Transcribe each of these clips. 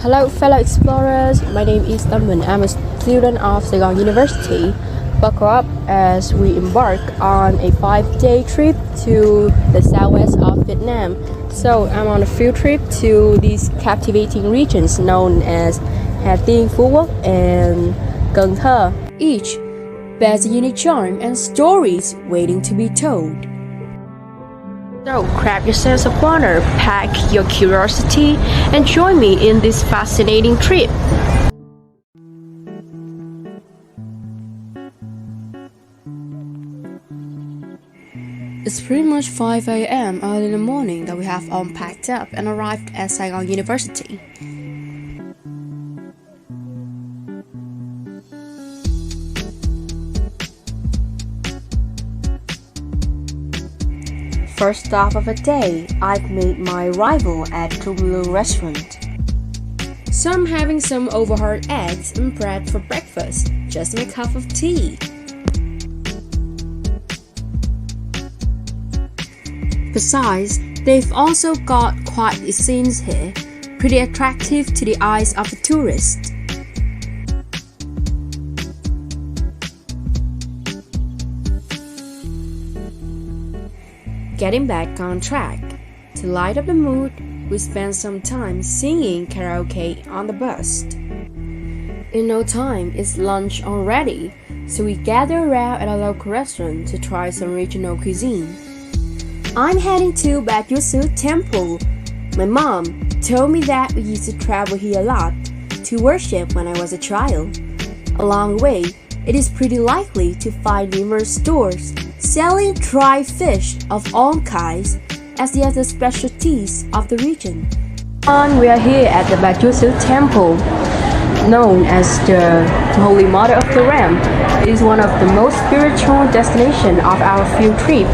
Hello fellow explorers, my name is Tam Binh. I'm a student of Saigon University. Buckle up as we embark on a 5-day trip to the southwest of Vietnam. So I'm on a field trip to these captivating regions known as Hà Tiên, Phú Quốc and Cần Thơ. Each bears a unique charm and stories waiting to be told. So grab yourselves a water, pack your curiosity, and join me in this fascinating trip. It's pretty much 5 a.m. early in the morning that we have all packed up and arrived at Saigon University. First stop of the day, I've made my arrival at Tran Le restaurant. So I'm having some overhard eggs and bread for breakfast, just my cup of tea. Besides, they've also got quite the scenes here, pretty attractive to the eyes of the tourist. Getting back on track, to light up the mood, we spent some time singing karaoke on the bus. In no time, it's lunch already, so we gather around at a local restaurant to try some regional cuisine. I'm heading to Tran Le Tam Temple. My mom told me that we used to travel here a lot to worship when I was a child. Along the way, it is pretty likely to find numerous stores selling dried fish of all kinds as the other specialties of the region. We are here at the Tran Le Tam Temple, known as the Holy Mother of the Ram. It is one of the most spiritual destinations of our field trip.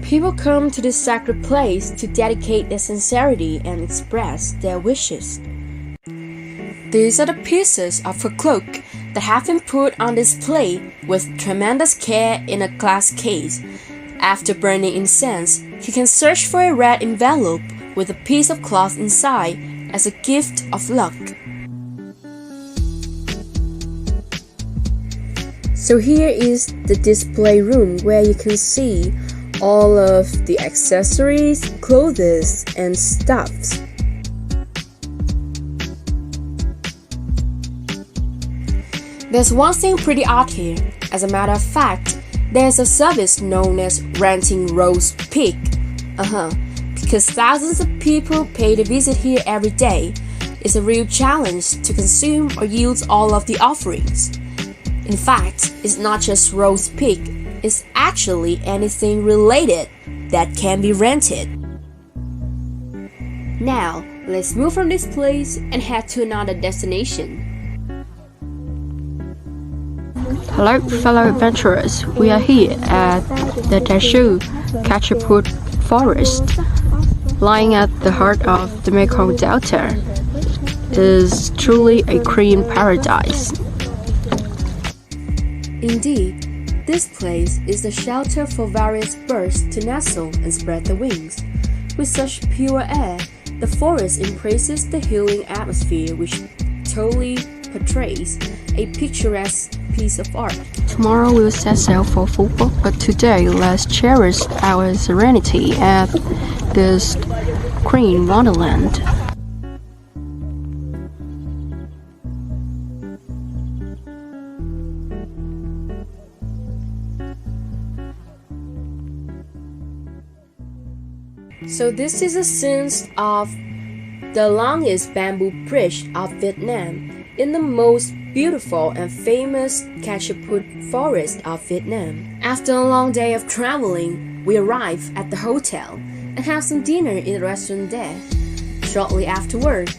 People come to this sacred place to dedicate their sincerity and express their wishes. These are the pieces of her cloak that have been put on display with tremendous care in a glass case. After burning incense, you can search for a red envelope with a piece of cloth inside as a gift of luck. So here is the display room where you can see all of the accessories, clothes, and stuffs. There's one thing pretty odd here. As a matter of fact, there's a service known as renting roast pig. Because thousands of people pay to visit here every day. It's a real challenge to consume or use all of the offerings. In fact, it's not just roast pig. It's actually anything related that can be rented. Now, let's move from this place and head to another destination. Hello, fellow adventurers. We are here at the Dashu Kachaput Forest, lying at the heart of the Mekong Delta. It is truly a green paradise. Indeed. This place is the shelter for various birds to nestle and spread their wings. With such pure air, the forest embraces the healing atmosphere which totally portrays a picturesque piece of art. Tomorrow we'll set sail for Phú Quốc, but today let's cherish our serenity at this green wonderland. So this is a scene of the longest bamboo bridge of Vietnam in the most beautiful and famous Kachaput forest of Vietnam. After a long day of traveling, we arrive at the hotel and have some dinner in the restaurant there. Shortly afterward,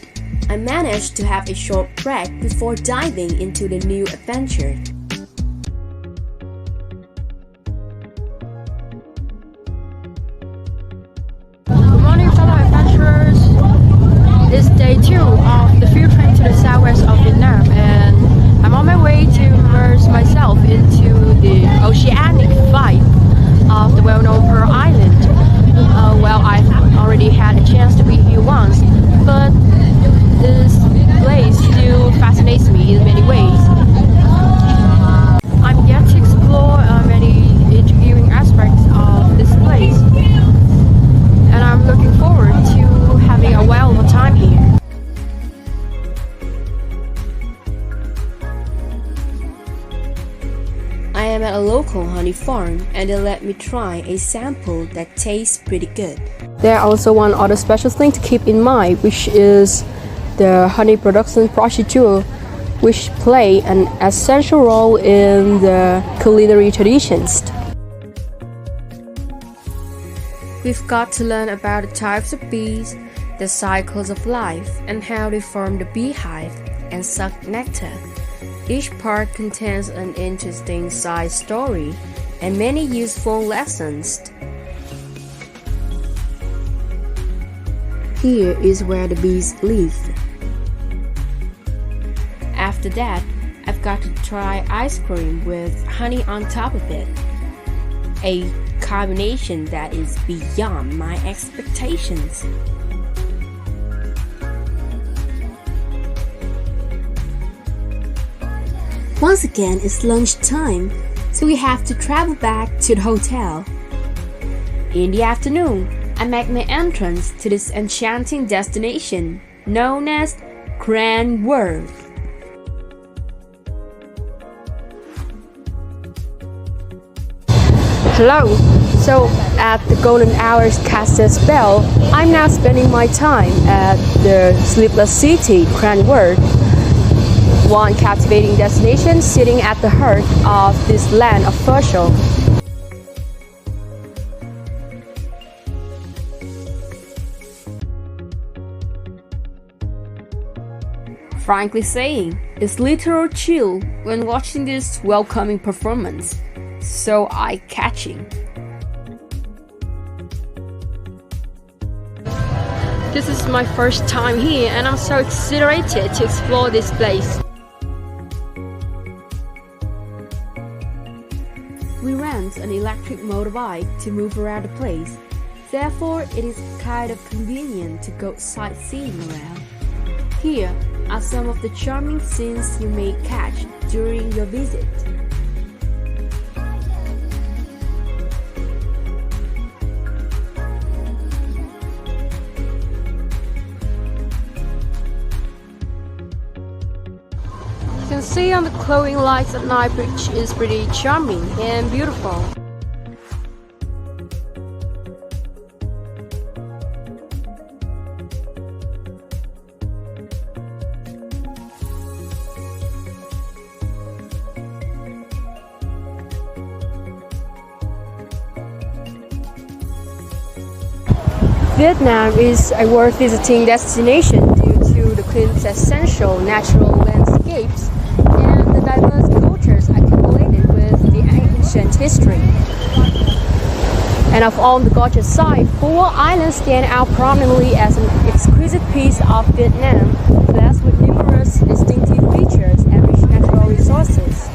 I managed to have a short break before diving into the new adventure. It's day 2 of the field trip to the southwest of Vietnam, and I'm on my way to immerse immerse myself into the oceanic vibe of the well-known Pearl Island. Well, I've already had a chance to be here once, but this place still fascinates me in many ways. I'm yet to explore many intriguing aspects of this place, and I'm looking forward to having a whale of a time here. I am at a local honey farm, and they let me try a sample that tastes pretty good. There are also one other special thing to keep in mind, which is the honey production procedure, which play an essential role in the culinary traditions. We've got to learn about the types of bees, the cycles of life, and how they form the beehive and suck nectar. Each part contains an interesting side story and many useful lessons. Here is where the bees live. After that, I've got to try ice cream with honey on top of it. A combination that is beyond my expectations. Once again, it's lunchtime, so we have to travel back to the hotel. In the afternoon, I make my entrance to this enchanting destination known as Tran World. Hello! So, at the golden hours cast a spell, I'm now spending my time at the sleepless city, Tran World. One captivating destination sitting at the heart of this land of virtual. Frankly saying, it's literal chill when watching this welcoming performance. So eye-catching. This is my first time here and I'm so exhilarated to explore this place. We rent an electric motorbike to move around the place. Therefore, it is kind of convenient to go sightseeing around. Here are some of the charming scenes you may catch during your visit. You can see on the glowing lights at night, which is pretty charming and beautiful. Vietnam is a worth visiting destination due to the quintessential natural landscapes and the diverse cultures accumulated with the ancient history. And of all the gorgeous sight, four islands stand out prominently as an exquisite piece of Vietnam, blessed with numerous distinctive features and rich natural resources.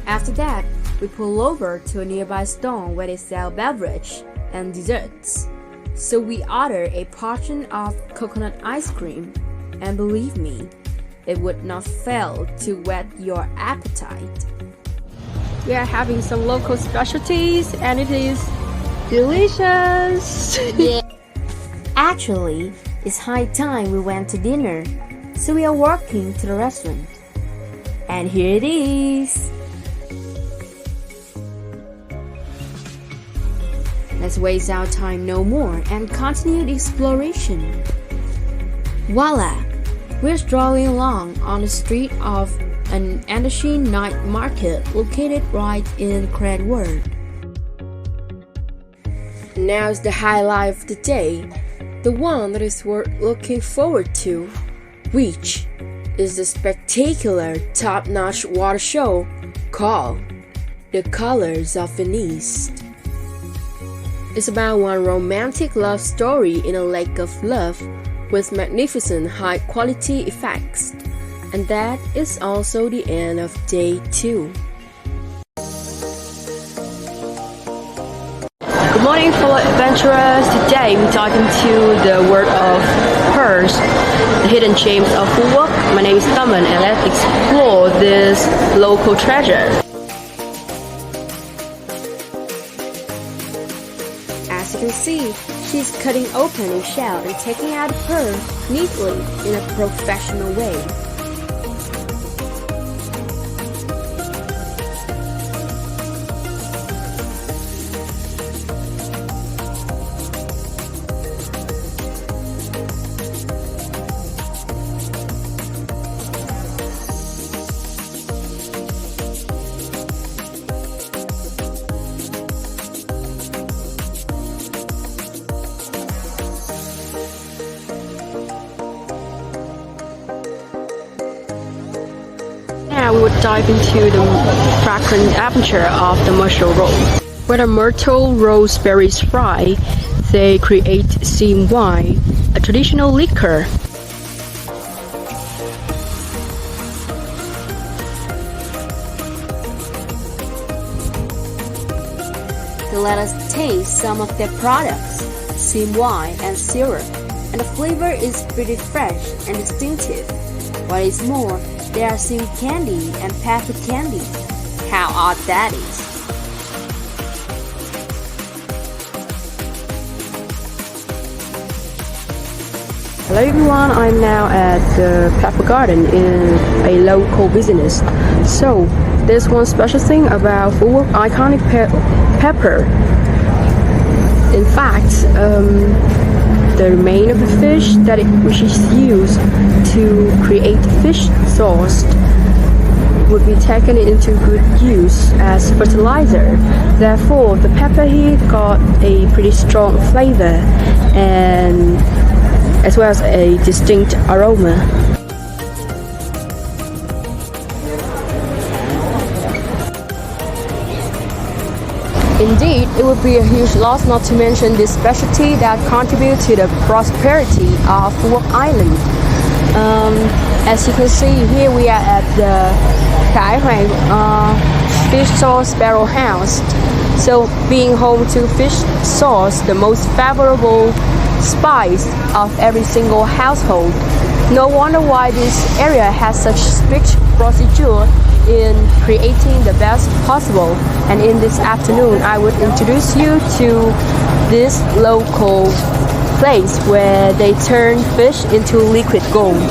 After that, we pull over to a nearby store where they sell beverage and desserts. So we order a portion of coconut ice cream, and believe me, it would not fail to whet your appetite. We are having some local specialties and it is delicious! Yeah. Actually, it's high time we went to dinner, so we are walking to the restaurant. And here it is! Let's waste our time no more and continue the exploration. Voila! We're strolling along on the street of an Indonesian night market located right in Tran World. Now's the highlight of the day, the one that is worth looking forward to, which is the spectacular top-notch water show called The Colors of Venice. It's about one romantic love story in a lake of love with magnificent high-quality effects. And that is also the end of day 2. Good morning, fellow adventurers. Today we dive into the world of pearls, the hidden gems of Phú Quốc. My name is Tam Binh, and let's explore this local treasure. As you can see, she's cutting open a shell and taking out a pearl neatly in a professional way. Now we would dive into the fragrant adventure of the Myrtle Rose. When the myrtle roseberries fry, they create steam wine, a traditional liquor. Then let us taste some of their products, steam wine and syrup, and the flavor is pretty fresh and distinctive. What is more, there are steamed candy and pepper candy. How odd that is. Hello everyone, I'm now at the pepper garden in a local business. So, there's one special thing about Phú Quốc iconic pepper. In fact, the remain of the fish which is used to create fish sauce would be taken into good use as fertilizer. Therefore, the pepper here got a pretty strong flavor and as well as a distinct aroma. Indeed, it would be a huge loss not to mention this specialty that contributes to the prosperity of Phú Quốc Island. As you can see, here we are at the Khai Hoàng fish sauce barrel house. So, being home to fish sauce, the most favorable spice of every single household. No wonder why this area has such strict procedure in creating the best possible. And in this afternoon, I would introduce you to this local place where they turn fish into liquid gold.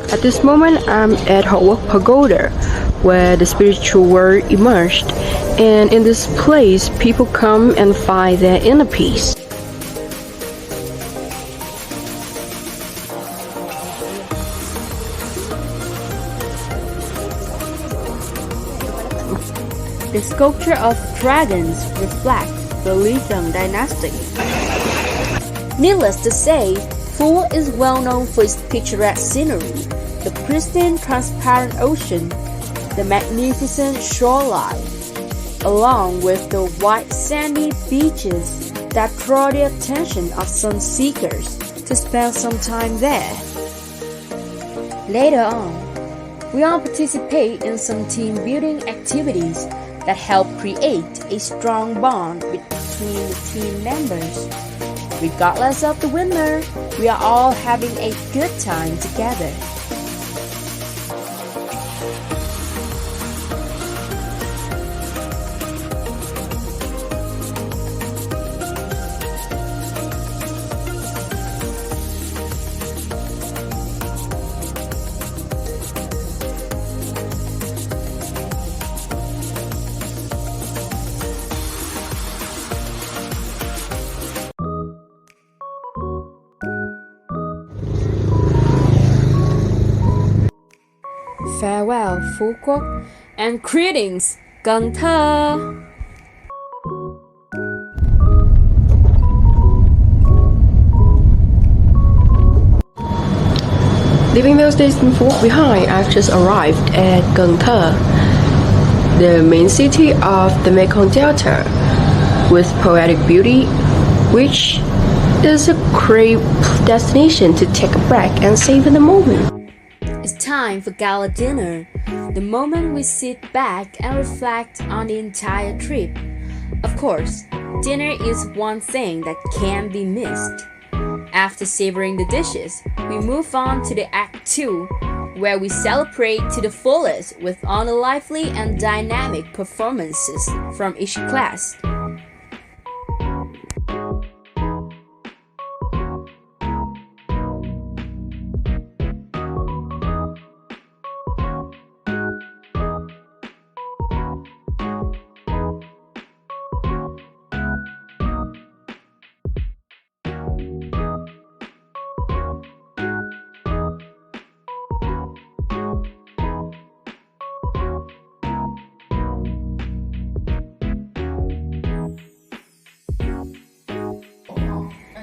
At this moment, I'm at Hậu Quốc Pagoda, where the spiritual world emerged, and in this place, people come and find their inner peace. The sculpture of dragons reflects the Lithium dynasty. Needless to say, Phú Quốc is well known for its picturesque scenery, the pristine transparent ocean, the magnificent shoreline, along with the white sandy beaches that draw the attention of sun seekers to spend some time there. Later on, we all participate in some team building activities that help create a strong bond between the team members. Regardless of the winner, we are all having a good time together. farewell Phú Quốc, and greetings Cần Thơ. Leaving those distant thoughts behind, I've just arrived at Cần Thơ, the main city of the Mekong Delta, with poetic beauty, which is a great destination to take a break and savor the moment. It's time for gala dinner, the moment we sit back and reflect on the entire trip. Of course, dinner is one thing that can't be missed. After savoring the dishes, we move on to the Act 2, where we celebrate to the fullest with all the lively and dynamic performances from each class.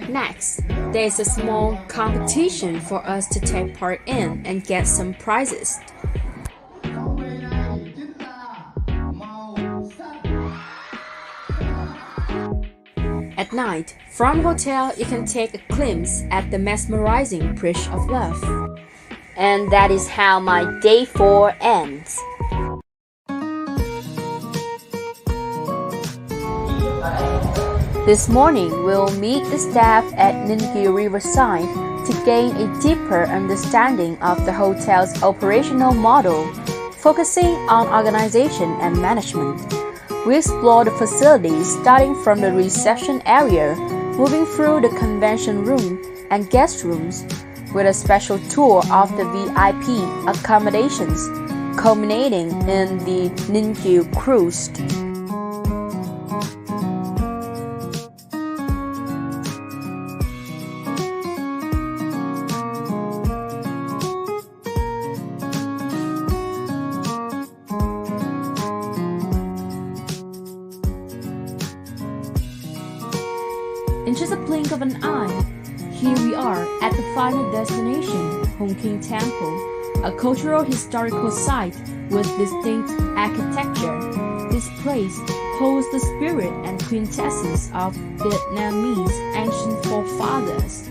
Next, there's a small competition for us to take part in and get some prizes. At night, from hotel, you can take a glimpse at the mesmerizing Bridge of Love. And that is how my day 4 ends. This morning, we'll meet the staff at Ninh Kiều Riverside to gain a deeper understanding of the hotel's operational model, focusing on organization and management. We explore the facilities starting from the reception area, moving through the convention room and guest rooms, with a special tour of the VIP accommodations, culminating in the Ninh Kiều cruise. In just a blink of an eye, here we are at the final destination, Hồng King Temple, a cultural historical site with distinct architecture. This place holds the spirit and quintessence of Vietnamese ancient forefathers.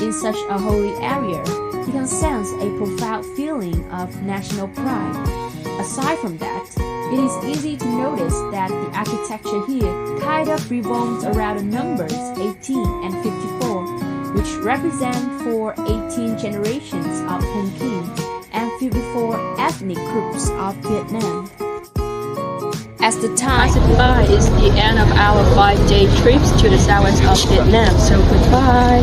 In such a holy area, you can sense a profound feeling of national pride. Aside from that, it is easy to notice that the architecture here kind of revolves around the numbers 18 and 54, which represent for 18 generations of Hồng King and 54 ethnic groups of Vietnam. As the time Passes by is the end of our 5-day trips to the southwest of Vietnam, so goodbye.